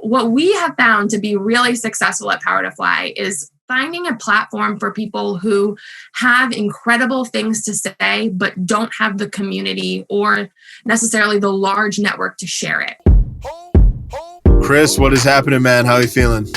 what we have found to be really successful at PowerToFly is finding a platform for people who have incredible things to say, but don't have the community or necessarily the large network to share it. Chris, what is happening, man? How are you feeling?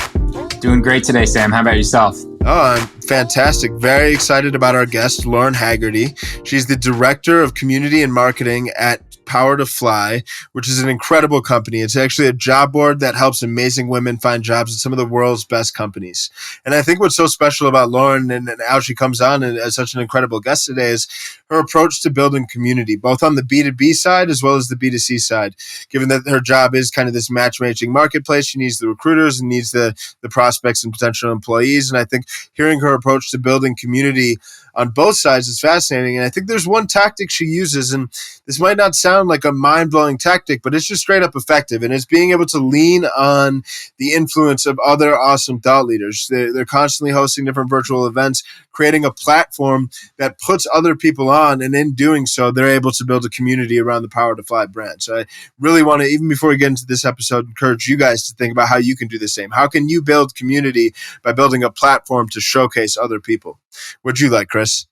Doing great today, Sam. How about yourself? Oh, I'm fantastic. Very excited about our guest, Lauren Hagerty. She's the Director of Community and Marketing at PowerToFly, which is an incredible company. It's actually a job board that helps amazing women find jobs at some of the world's best companies. And I think what's so special about Lauren and how she comes on as such an incredible guest today is her approach to building community, both on the B2B side as well as the B2C side. Given that her job is kind of this matchmaking marketplace, she needs the recruiters and needs the prospects and potential employees. And I think hearing her approach to building community on both sides is fascinating. And I think there's one tactic she uses, and this might not sound like a mind-blowing tactic, but it's just straight up effective. And it's being able to lean on the influence of other awesome thought leaders. They're constantly hosting different virtual events, creating a platform that puts other people on. And in doing so, they're able to build a community around the PowerToFly brand. So I really want to, even before we get into this episode, encourage you guys to think about how you can do the same. How can you build community by building a platform to showcase other people? What'd you like, Chris?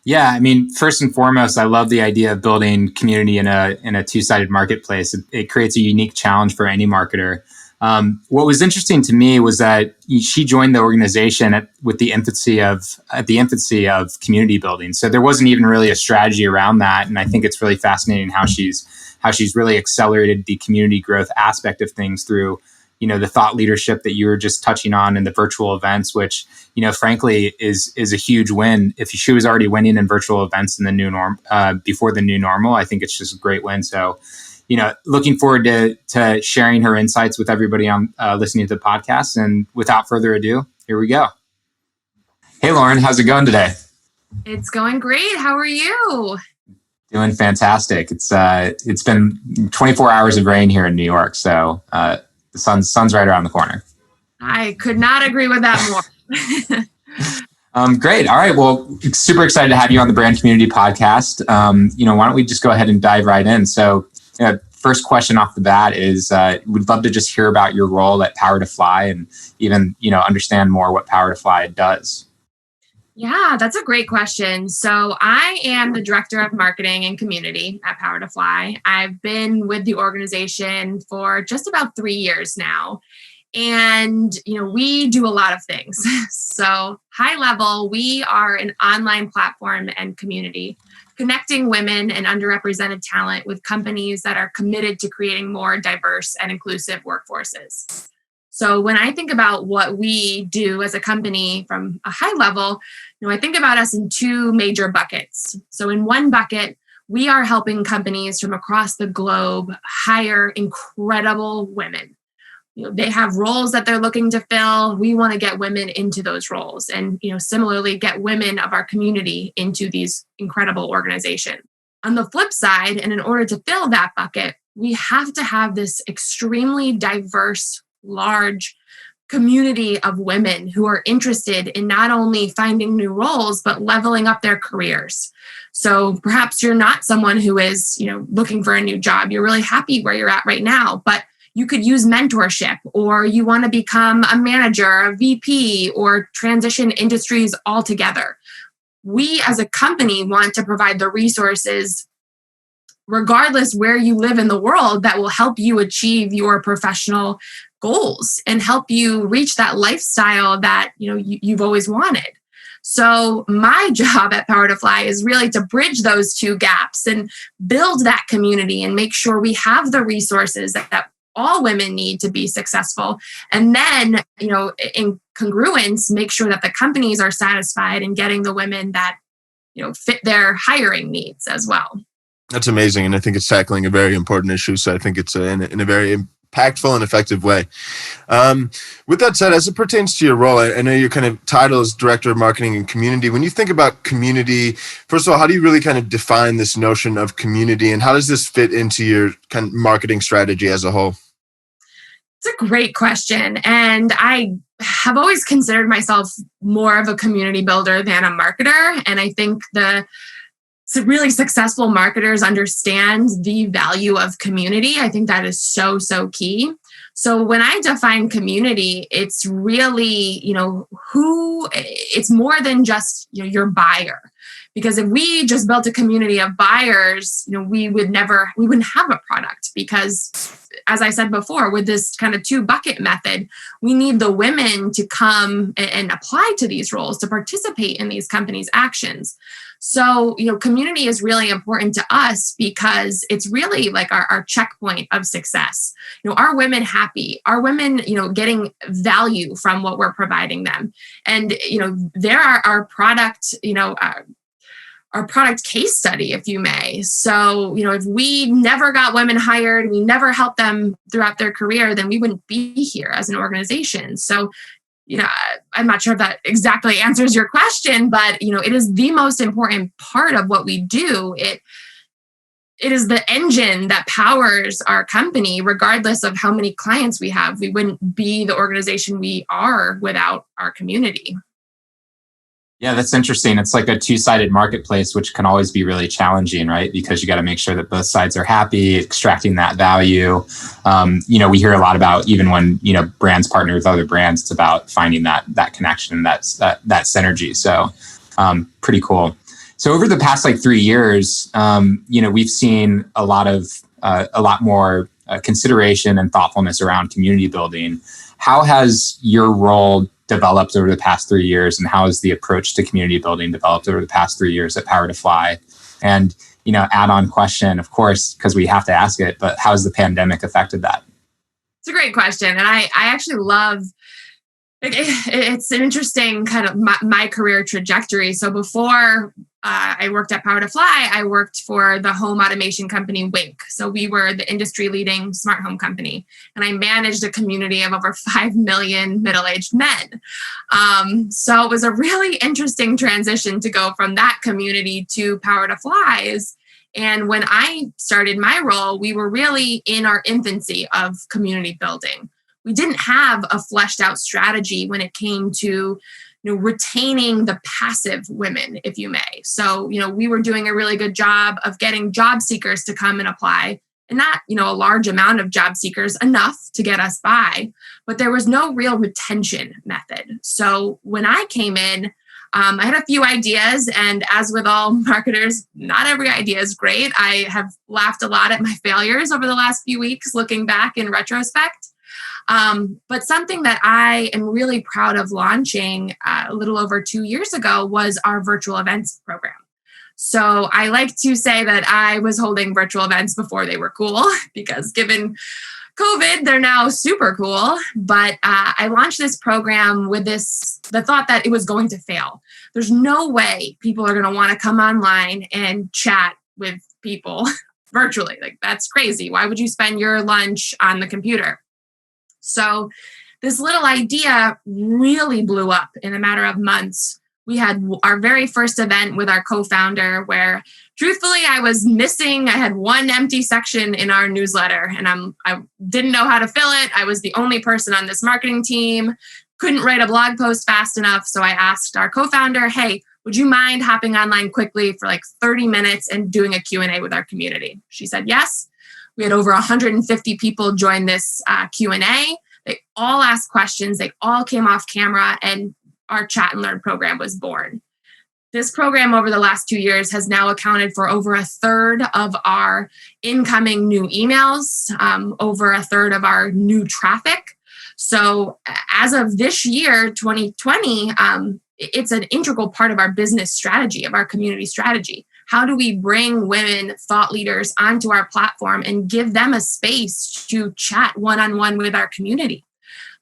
Yeah, I mean, first and foremost, I love the idea of building community in a two-sided marketplace. It creates a unique challenge for any marketer. What was interesting to me was that she joined the organization at the infancy of community building. So there wasn't even really a strategy around that, and I think it's really fascinating how she's really accelerated the community growth aspect of things through, the thought leadership that you were just touching on in the virtual events, which, frankly is a huge win. If she was already winning in virtual events in the new norm, before the new normal, I think it's just a great win. So, looking forward to sharing her insights with everybody on listening to the podcast. And without further ado, here we go. Hey, Lauren, how's it going today? It's going great. How are you? Doing fantastic. It's been 24 hours of rain here in New York, so the sun's right around the corner. I could not agree with that more. Great. All right. Well, super excited to have you on the Brand Community Podcast. Why don't we just go ahead and dive right in? So, first question off the bat is, we'd love to just hear about your role at PowerToFly and even, understand more what PowerToFly does. Yeah, that's a great question. So I am the Director of Marketing and Community at PowerToFly. I've been with the organization for just about 3 years now. And, we do a lot of things. So high level, we are an online platform and community connecting women and underrepresented talent with companies that are committed to creating more diverse and inclusive workforces. So when I think about what we do as a company from a high level, I think about us in two major buckets. So in one bucket, we are helping companies from across the globe hire incredible women. They have roles that they're looking to fill. We want to get women into those roles and, similarly get women of our community into these incredible organizations. On the flip side, and in order to fill that bucket, we have to have this extremely diverse, large community of women who are interested in not only finding new roles, but leveling up their careers. So perhaps you're not someone who is, looking for a new job. You're really happy where you're at right now, but you could use mentorship, or you want to become a manager, a VP, or transition industries altogether. We as a company want to provide the resources, regardless where you live in the world, that will help you achieve your professional goals and help you reach that lifestyle that you've always wanted. So my job at PowerToFly is really to bridge those two gaps and build that community and make sure we have the resources that all women need to be successful. And then, in congruence, make sure that the companies are satisfied and getting the women that, fit their hiring needs as well. That's amazing. And I think it's tackling a very important issue. So I think it's in a very impactful and effective way. With that said, as it pertains to your role, I know your kind of title is Director of Marketing and Community. When you think about community, first of all, how do you really kind of define this notion of community, and how does this fit into your kind of marketing strategy as a whole? It's a great question. And I have always considered myself more of a community builder than a marketer. And I think really successful marketers understand the value of community. I think that is so, so key. So when I define community, it's really, it's more than just, your buyer. Because if we just built a community of buyers, we wouldn't have a product, because as I said before, with this kind of 2-bucket method, we need the women to come and apply to these roles, to participate in these companies' actions. So, community is really important to us because it's really like our checkpoint of success. Are women happy? Are women, getting value from what we're providing them? And, there are our product, our product case study, if you may. So, if we never got women hired, we never helped them throughout their career, then we wouldn't be here as an organization. So, I'm not sure if that exactly answers your question, but, it is the most important part of what we do. It is the engine that powers our company, regardless of how many clients we have. We wouldn't be the organization we are without our community. Yeah, that's interesting. It's like a two-sided marketplace, which can always be really challenging, right? Because you got to make sure that both sides are happy, extracting that value. We hear a lot about, even when, brands partner with other brands, it's about finding that connection and that synergy. So pretty cool. So over the past 3 years, we've seen a lot more consideration and thoughtfulness around community building. How has your role developed over the past 3 years, and how has the approach to community building developed over the past 3 years at PowerToFly? And, add-on question, of course, because we have to ask it, but how has the pandemic affected that? It's a great question. And I actually love, it's an interesting kind of my career trajectory. So before I worked at PowerToFly, I worked for the home automation company Wink. So we were the industry leading smart home company, and I managed a community of over 5 million middle-aged men. So it was a really interesting transition to go from that community to PowerToFly's. And when I started my role, we were really in our infancy of community building. We didn't have a fleshed out strategy when it came to retaining the passive women, if you may. So, we were doing a really good job of getting job seekers to come and apply, and not, a large amount of job seekers, enough to get us by, but there was no real retention method. So when I came in, I had a few ideas, and as with all marketers, not every idea is great. I have laughed a lot at my failures over the last few weeks, looking back in retrospect. But something that I am really proud of launching a little over 2 years ago was our virtual events program. So I like to say that I was holding virtual events before they were cool, because given COVID, they're now super cool. But I launched this program with the thought that it was going to fail. There's no way people are going to want to come online and chat with people virtually. That's crazy. Why would you spend your lunch on the computer? So this little idea really blew up in a matter of months. We had our very first event with our co-founder where, truthfully, I had one empty section in our newsletter, and I didn't know how to fill it. I was the only person on this marketing team, couldn't write a blog post fast enough. So I asked our co-founder, hey, would you mind hopping online quickly for 30 minutes and doing a Q&A with our community? She said yes. We had over 150 people join this Q&A. They all asked questions. They all came off camera, and our Chat and Learn program was born. This program over the last 2 years has now accounted for over a third of our incoming new emails, over a third of our new traffic. So as of this year, 2020, it's an integral part of our business strategy, of our community strategy. How do we bring women thought leaders onto our platform and give them a space to chat one-on-one with our community?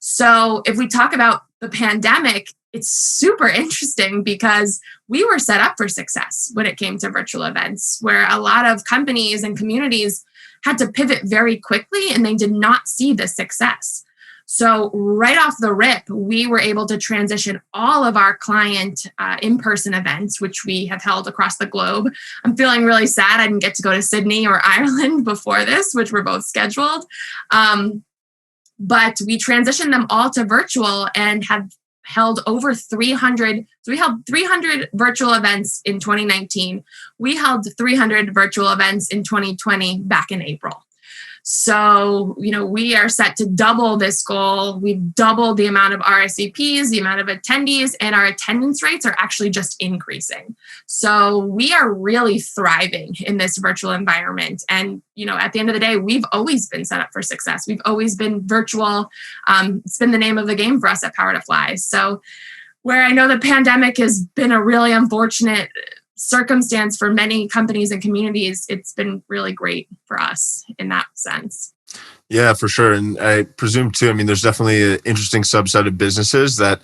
So if we talk about the pandemic, it's super interesting because we were set up for success when it came to virtual events, where a lot of companies and communities had to pivot very quickly and they did not see the success. So right off the rip, we were able to transition all of our client in-person events, which we have held across the globe. I'm feeling really sad I didn't get to go to Sydney or Ireland before this, which were both scheduled. But we transitioned them all to virtual and have held over 300. So we held 300 virtual events in 2019. We held 300 virtual events in 2020 back in April. So, we are set to double this goal. We've doubled the amount of RSVPs, the amount of attendees, and our attendance rates are actually just increasing. So we are really thriving in this virtual environment. And, at the end of the day, we've always been set up for success. We've always been virtual. It's been the name of the game for us at PowerToFly. So where I know the pandemic has been a really unfortunate circumstance for many companies and communities, it's been really great for us in that sense. Yeah, for sure. And I presume too, there's definitely an interesting subset of businesses that,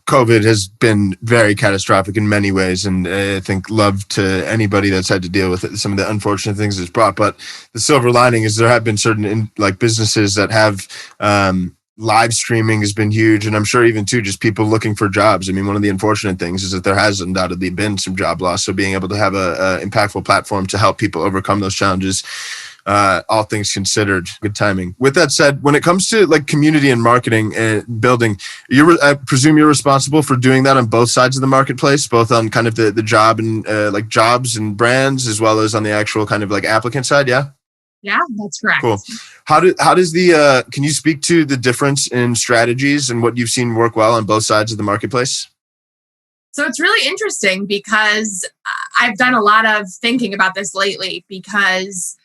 COVID has been very catastrophic in many ways. And I think love to anybody that's had to deal with it, some of the unfortunate things it's brought. But the silver lining is there have been certain businesses that have, live streaming has been huge. And I'm sure even too, just people looking for jobs. One of the unfortunate things is that there has undoubtedly been some job loss. So being able to have a impactful platform to help people overcome those challenges, all things considered, good timing. With that said, when it comes to community and marketing and building, I presume you're responsible for doing that on both sides of the marketplace, both on kind of the job and jobs and brands, as well as on the actual kind of applicant side. Yeah. Yeah, that's correct. Cool. How does can you speak to the difference in strategies and what you've seen work well on both sides of the marketplace? So it's really interesting because I've done a lot of thinking about this lately because,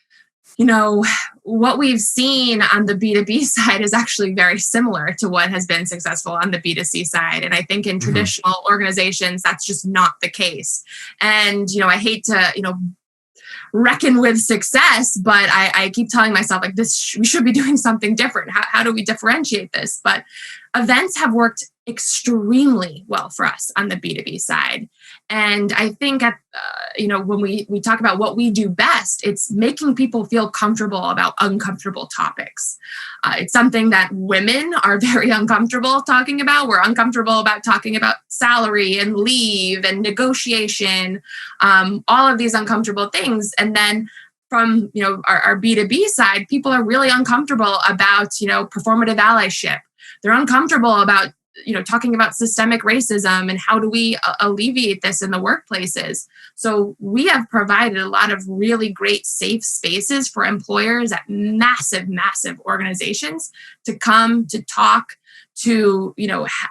what we've seen on the B2B side is actually very similar to what has been successful on the B2C side. And I think in traditional organizations, that's just not the case. And, I hate to, reckon with success, but I keep telling myself we should be doing something different. How do we differentiate this? But events have worked extremely well for us on the B2B side. And I think when we talk about what we do best, it's making people feel comfortable about uncomfortable topics. It's something that women are very uncomfortable talking about. We're uncomfortable about talking about salary and leave and negotiation, all of these uncomfortable things. And then from our B2B side, people are really uncomfortable about performative allyship. They're uncomfortable about talking about systemic racism and how do we alleviate this in the workplaces. So we have provided a lot of really great safe spaces for employers at massive, massive organizations to come to talk, to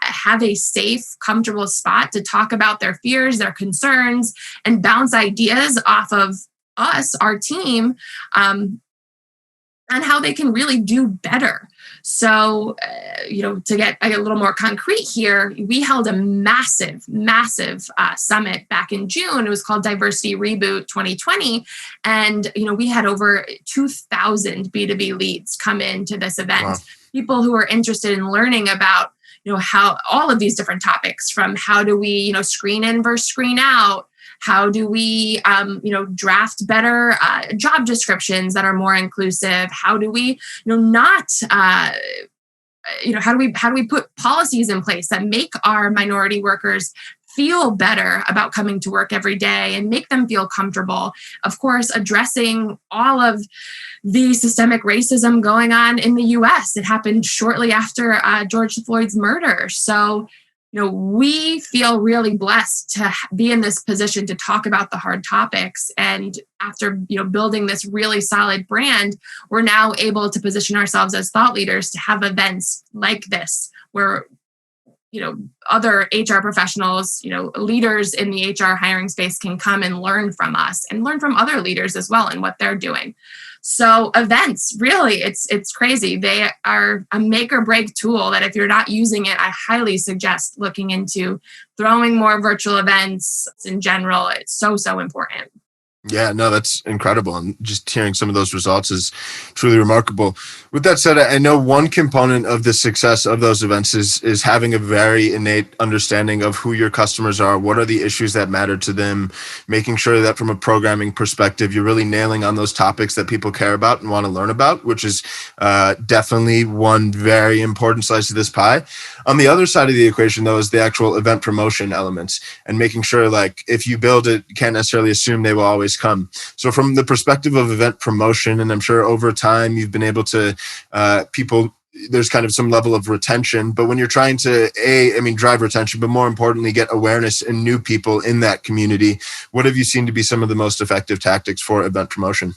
have a safe, comfortable spot to talk about their fears, their concerns, and bounce ideas off of us, our team, and how they can really do better. So, to get a little more concrete here, we held a massive summit back in June. It was called Diversity Reboot 2020. And, we had over 2,000 B2B leads come into this event. Wow. People who are interested in learning about, how all of these different topics, from how do we, screen in versus screen out, how do we, draft better job descriptions that are more inclusive? How do we, how do we put policies in place that make our minority workers feel better about coming to work every day and make them feel comfortable? Of course, addressing all of the systemic racism going on in the U.S. It happened shortly after George Floyd's murder. So, we feel really blessed to be in this position to talk about the hard topics. And after, building this really solid brand, we're now able to position ourselves as thought leaders to have events like this, where, other HR professionals, leaders in the HR hiring space can come and learn from us and learn from other leaders as well and what they're doing. So events, really, it's crazy. They are a make or break tool that if you're not using it, I highly suggest looking into throwing more virtual events in general. It's so important. Yeah, no, that's incredible. And just hearing some of those results is truly remarkable. With that said, I know one component of the success of those events is having a very innate understanding of who your customers are, what are the issues that matter to them, making sure that from a programming perspective, you're really nailing on those topics that people care about and want to learn about, which is definitely one very important slice of this pie. On the other side of the equation, though, is the actual event promotion elements and making sure, if you build it, you can't necessarily assume they will always come. So from the perspective of event promotion, and I'm sure over time you've been able to there's kind of some level of retention, but when you're trying to drive retention, but more importantly, get awareness and new people in that community, what have you seen to be some of the most effective tactics for event promotion?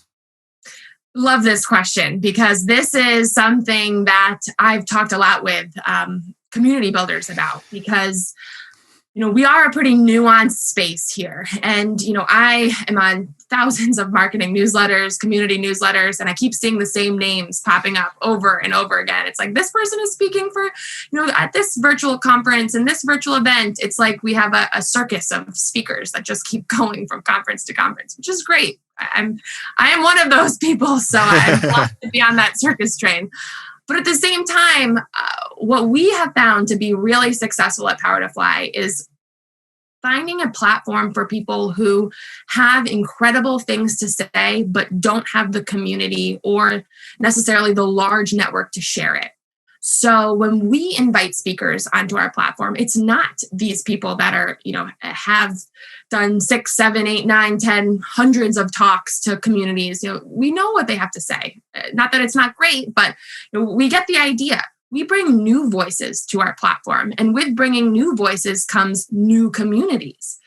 Love this question because this is something that I've talked a lot with community builders about because we are a pretty nuanced space here. And, I am on thousands of marketing newsletters, community newsletters, and I keep seeing the same names popping up over and over again. It's like this person is speaking for, at this virtual conference and this virtual event. It's like we have a circus of speakers that just keep going from conference to conference, which is great. I am one of those people, so I'm glad to be on that circus train. But at the same time, what we have found to be really successful at PowerToFly is finding a platform for people who have incredible things to say, but don't have the community or necessarily the large network to share it. So when we invite speakers onto our platform, it's not these people that are, have done 6, 7, 8, 9, 10, hundreds of talks to communities. We know what they have to say. Not that it's not great, but we get the idea. We bring new voices to our platform. And with bringing new voices comes new communities.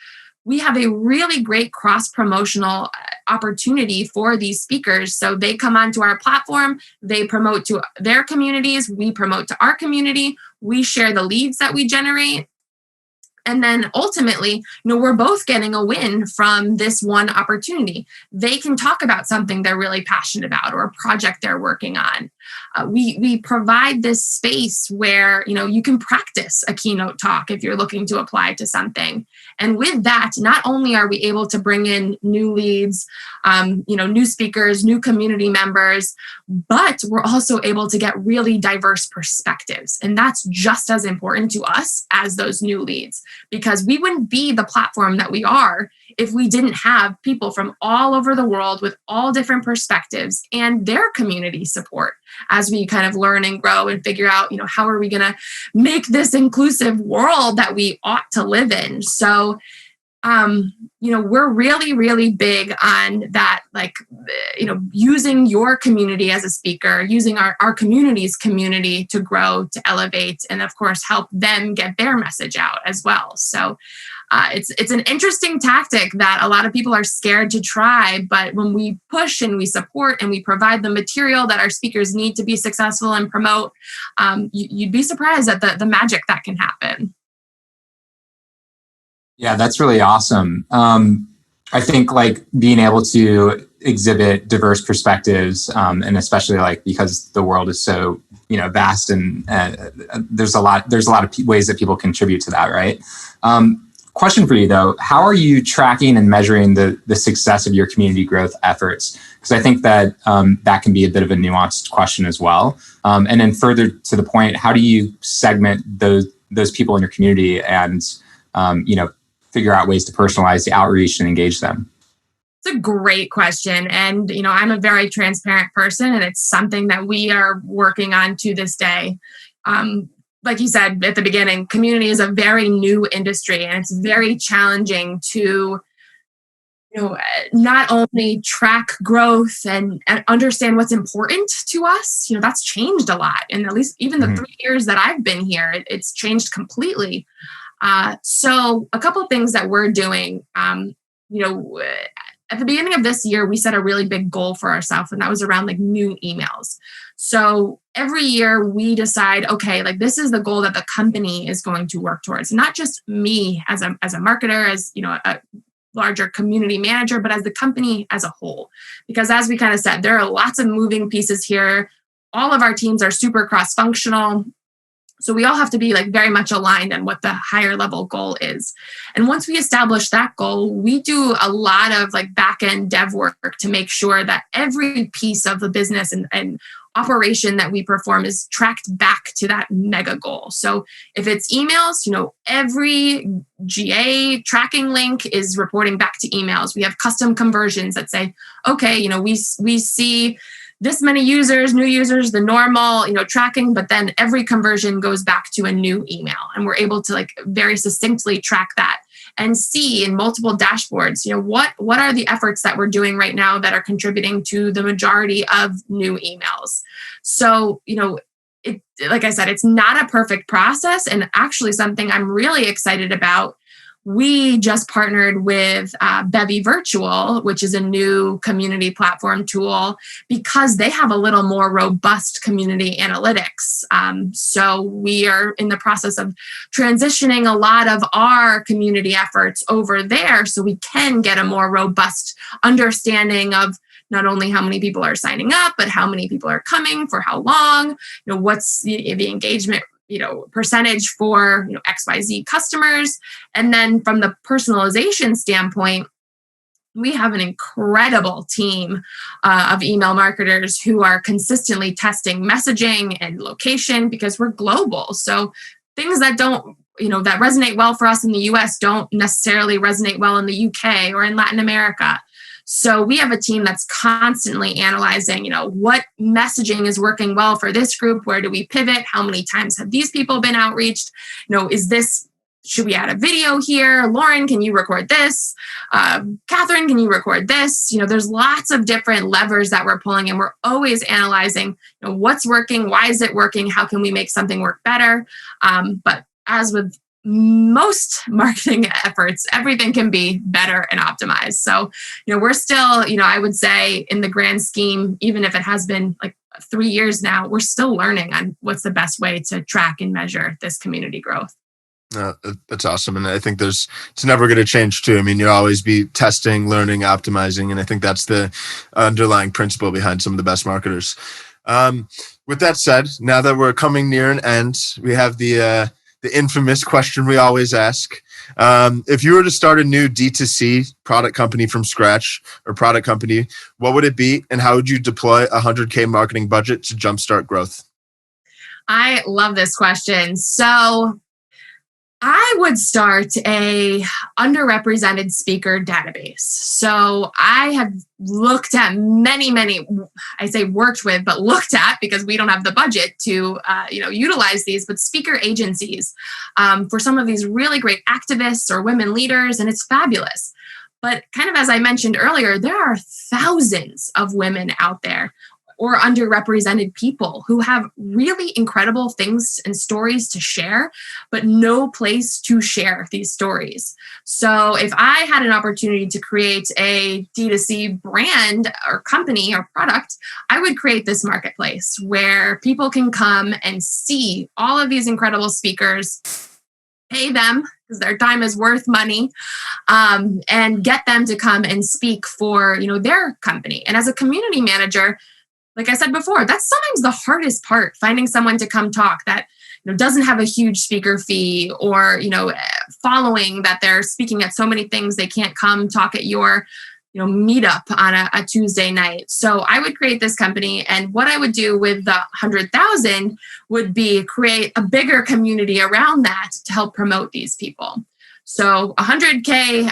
We have a really great cross-promotional opportunity for these speakers. So they come onto our platform, they promote to their communities, we promote to our community, we share the leads that we generate. And then ultimately, we're both getting a win from this one opportunity. They can talk about something they're really passionate about or a project they're working on. We provide this space where, you can practice a keynote talk if you're looking to apply to something. And with that, not only are we able to bring in new leads, new speakers, new community members, but we're also able to get really diverse perspectives. And that's just as important to us as those new leads, because we wouldn't be the platform that we are if we didn't have people from all over the world with all different perspectives and their community support as we kind of learn and grow and figure out, how are we going to make this inclusive world that we ought to live in. So, we're really, really big on that, using your community as a speaker, using our community's community to grow, to elevate, and of course, help them get their message out as well. So it's an interesting tactic that a lot of people are scared to try, but when we push and we support and we provide the material that our speakers need to be successful and promote, you'd be surprised at the magic that can happen. Yeah, that's really awesome. I think being able to exhibit diverse perspectives, and especially because the world is so vast and there's a lot of ways that people contribute to that, right? Question for you though: how are you tracking and measuring the success of your community growth efforts? Because I think that that can be a bit of a nuanced question as well. And then further to the point, how do you segment those people in your community and figure out ways to personalize the outreach and engage them? It's a great question. And, I'm a very transparent person, and it's something that we are working on to this day. Like you said at the beginning, community is a very new industry, and it's very challenging to, not only track growth and understand what's important to us. That's changed a lot. And at least even the 3 years that I've been here, it's changed completely. So a couple of things that we're doing, at the beginning of this year, we set a really big goal for ourselves, and that was around new emails. So every year we decide, okay, this is the goal that the company is going to work towards, not just me as a marketer, as, a larger community manager, but as the company as a whole. Because as we kind of said, there are lots of moving pieces here. All of our teams are super cross-functional. So we all have to be very much aligned on what the higher level goal is. And once we establish that goal, we do a lot of back end dev work to make sure that every piece of the business and operation that we perform is tracked back to that mega goal. So if it's emails, every GA tracking link is reporting back to emails. We have custom conversions that say, okay, we see this many users, new users, the normal, tracking, but then every conversion goes back to a new email. And we're able to very succinctly track that and see in multiple dashboards, what are the efforts that we're doing right now that are contributing to the majority of new emails. So, like I said, it's not a perfect process, and actually something I'm really excited about. we just partnered with Bevy Virtual, which is a new community platform tool, because they have a little more robust community analytics. So we are in the process of transitioning a lot of our community efforts over there so we can get a more robust understanding of not only how many people are signing up, but how many people are coming, for how long, what's the engagement percentage for XYZ customers. And then from the personalization standpoint, we have an incredible team of email marketers who are consistently testing messaging and location, because we're global. So things that don't, that resonate well for us in the US don't necessarily resonate well in the UK or in Latin America. So we have a team that's constantly analyzing, what messaging is working well for this group? Where do we pivot? How many times have these people been outreached? Should we add a video here? Lauren, can you record this? Catherine, can you record this? There's lots of different levers that we're pulling, and we're always analyzing, what's working? Why is it working? How can we make something work better? But as with most marketing efforts, everything can be better and optimized. So, we're still, I would say in the grand scheme, even if it has been like 3 years now, we're still learning on what's the best way to track and measure this community growth. That's awesome. And I think it's never going to change too. I mean, you'll always be testing, learning, optimizing. And I think that's the underlying principle behind some of the best marketers. With that said, now that we're coming near an end, we have the infamous question we always ask. If you were to start a new D2C product company from scratch, or product company, what would it be? And how would you deploy a $100K marketing budget to jumpstart growth? I love this question. So I would start a underrepresented speaker database. So I have looked at many, I say worked with, but looked at, because we don't have the budget to, utilize these, but speaker agencies for some of these really great activists or women leaders, and it's fabulous. But kind of as I mentioned earlier, there are thousands of women out there, or underrepresented people, who have really incredible things and stories to share, but no place to share these stories. So if I had an opportunity to create a D2C brand or company or product, I would create this marketplace where people can come and see all of these incredible speakers, pay them, because their time is worth money, and get them to come and speak for their company. And as a community manager, like I said before, that's sometimes the hardest part, finding someone to come talk that doesn't have a huge speaker fee, or following that they're speaking at so many things they can't come talk at your meetup on a Tuesday night. So I would create this company, and what I would do with the 100,000 would be create a bigger community around that to help promote these people. So 100K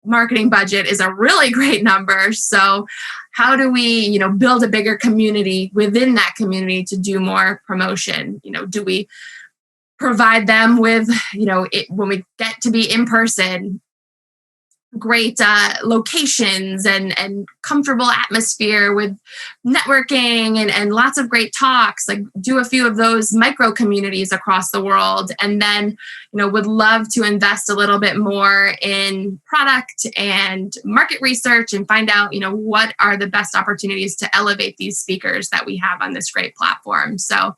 marketing budget is a really great number. So how do we, build a bigger community within that community to do more promotion? Do we provide them with, when we get to be in person, great locations and comfortable atmosphere with networking and lots of great talks, like do a few of those micro communities across the world. And then, would love to invest a little bit more in product and market research and find out, what are the best opportunities to elevate these speakers that we have on this great platform. So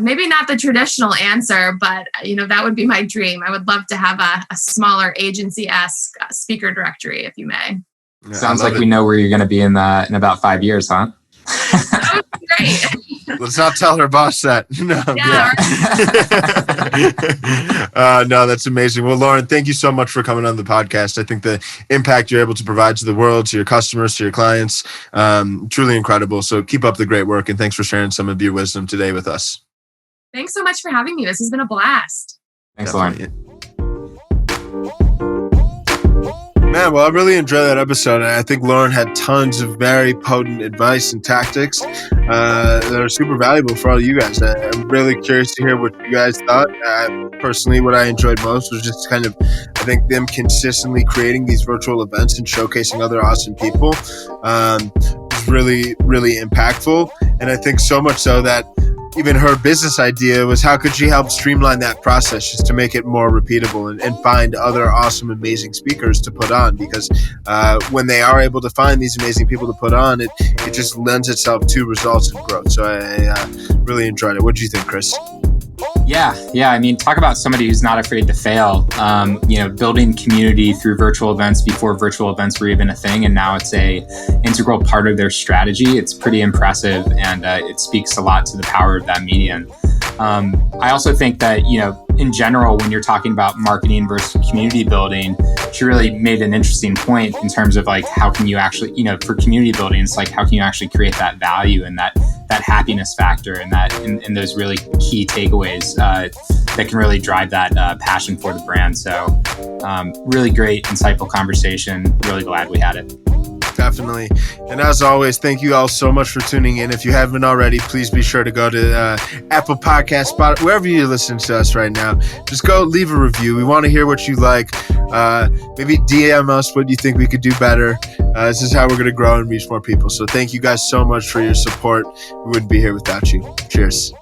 maybe not the traditional answer, but that would be my dream. I would love to have a smaller agency-esque speaker directory, if you may. Yeah, sounds like we know where you're going to be in about 5 years, huh? That would be great. Let's not tell her boss that. No, no, that's amazing. Well, Lauren, thank you so much for coming on the podcast. I think the impact you're able to provide to the world, to your customers, to your clients, truly incredible. So keep up the great work, and thanks for sharing some of your wisdom today with us. Thanks so much for having me. This has been a blast. Thanks, Definitely. Lauren. Man, well, I really enjoyed that episode. And I think Lauren had tons of very potent advice and tactics that are super valuable for all of you guys. I'm really curious to hear what you guys thought. Personally, what I enjoyed most was just kind of, I think, them consistently creating these virtual events and showcasing other awesome people. Was really, really impactful. And I think so much so that even her business idea was how could she help streamline that process just to make it more repeatable and find other awesome, amazing speakers to put on, because when they are able to find these amazing people to put on, it just lends itself to results and growth. So I really enjoyed it. What do you think, Chris? Yeah. I mean, talk about somebody who's not afraid to fail. Building community through virtual events before virtual events were even a thing, and now it's a integral part of their strategy. It's pretty impressive, and it speaks a lot to the power of that medium. I also think that, in general, when you're talking about marketing versus community building, she really made an interesting point in terms of like, how can you actually, for community building, it's like, how can you actually create that value and that happiness factor and that in those really key takeaways that can really drive that passion for the brand. So really great, insightful conversation. Really glad we had it. Definitely. And as always, thank you all so much for tuning in. If you haven't already, please be sure to go to Apple Podcast, Spot, wherever you're listening to us right now. Just go leave a review. We want to hear what you like. Maybe DM us what you think we could do better. This is how we're going to grow and reach more people. So thank you guys so much for your support. We wouldn't be here without you. Cheers.